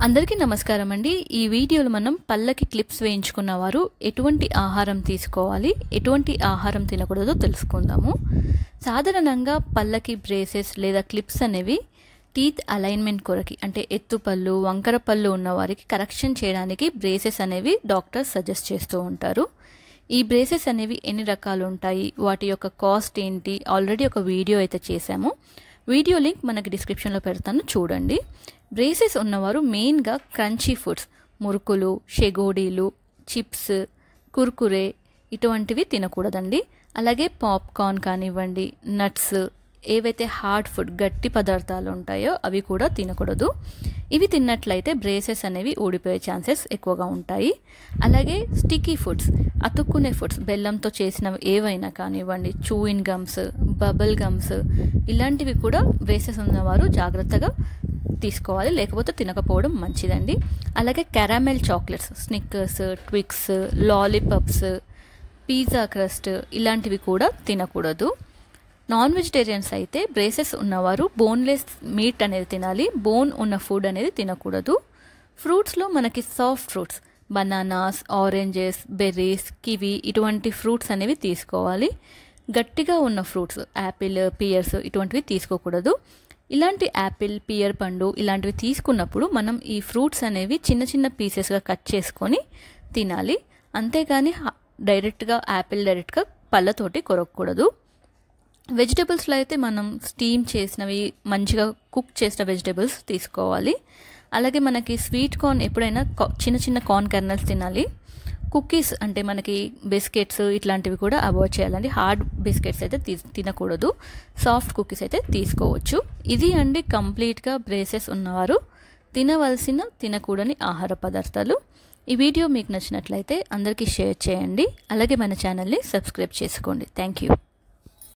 అందరికీ నమస్కారం అండి. ఈ వీడియోలో మనం పళ్ళకి క్లిప్స్ వేయించుకున్నవారు ఎటువంటి ఆహారం తీసుకోవాలి, ఎటువంటి ఆహారం తినకూడదో తెలుసుకుందాము. సాధారణంగా పళ్ళకి బ్రేసెస్ లేదా క్లిప్స్ అనేవి టీత్ అలైన్మెంట్ కొరకి, అంటే ఎత్తుపళ్ళు, వంకర పళ్ళు ఉన్న వారికి కరెక్షన్ చేయడానికి బ్రేసెస్ అనేవి డాక్టర్స్ సజెస్ట్ చేస్తూ ఉంటారు. ఈ బ్రేసెస్ అనేవి ఎన్ని రకాలు ఉంటాయి, వాటి యొక్క కాస్ట్ ఏంటి, ఆల్రెడీ ఒక వీడియో అయితే చేశాము. వీడియో లింక్ మనకి డిస్క్రిప్షన్లో పెడతాను, చూడండి. బ్రేసెస్ ఉన్నవారు మెయిన్గా క్రంచీ ఫుడ్స్, మురుకులు, షెగోడీలు, చిప్స్, కుర్కురే ఇటువంటివి తినకూడదండి. అలాగే పాప్కార్న్ కానివ్వండి, నట్స్, ఏవైతే హార్డ్ ఫుడ్ గట్టి పదార్థాలు ఉంటాయో అవి కూడా తినకూడదు. ఇవి తిన్నట్లయితే బ్రేసెస్ అనేవి ఊడిపోయే ఛాన్సెస్ ఎక్కువగా ఉంటాయి. అలాగే స్టికీ ఫుడ్స్, అతుక్కునే ఫుడ్స్, బెల్లంతో చేసినవి ఏవైనా కానివ్వండి, చూయిన్ గమ్స్, బబుల్ గమ్స్, ఇలాంటివి కూడా బ్రేసెస్ ఉన్నవారు జాగ్రత్తగా తీసుకోవాలి, లేకపోతే తినకపోవడం మంచిదండి. అలాగే caramel chocolates, Snickers, Twix, lollipops, pizza crust ఇలాంటివి కూడా తినకూడదు. నాన్ వెజిటేరియన్స్ అయితే బ్రేసెస్ ఉన్నవారు బోన్లెస్ మీట్ అనేది తినాలి, బోన్ ఉన్న ఫుడ్ అనేది తినకూడదు. ఫ్రూట్స్లో మనకి soft fruits, bananas, oranges, berries, kiwi ఇటువంటి ఫ్రూట్స్ అనేవి తీసుకోవాలి. గట్టిగా ఉన్న ఫ్రూట్స్, యాపిల్, పియర్స్ ఇటువంటివి తీసుకోకూడదు. ఇలాంటి యాపిల్, పియర్ పండు ఇలాంటివి తీసుకున్నప్పుడు మనం ఈ ఫ్రూట్స్ అనేవి చిన్న చిన్న పీసెస్గా కట్ చేసుకొని తినాలి. అంతేగాని డైరెక్ట్గా పళ్ళతోటి కొరకూడదు. వెజిటబుల్స్లో అయితే మనం స్టీమ్ చేసినవి, మంచిగా కుక్ చేసిన వెజిటబుల్స్ తీసుకోవాలి. అలాగే మనకి స్వీట్ కార్న్ ఎప్పుడైనా చిన్న చిన్న కార్న్ కర్నల్స్ తినాలి. కుకీస్ అంటే మనకి బిస్కెట్స్ ఇట్లాంటివి కూడా అవాయిడ్ చేయాలండి. హార్డ్ బిస్కెట్స్ అయితే తినకూడదు, సాఫ్ట్ కుకీస్ అయితే తీసుకోవచ్చు. ఇది అండి కంప్లీట్గా బ్రేసెస్ ఉన్నవారు తినవలసిన, తినకూడని ఆహార పదార్థాలు. ఈ వీడియో మీకు నచ్చినట్లయితే అందరికీ షేర్ చేయండి. అలాగే మన ఛానల్ని సబ్స్క్రైబ్ చేసుకోండి. Thank you.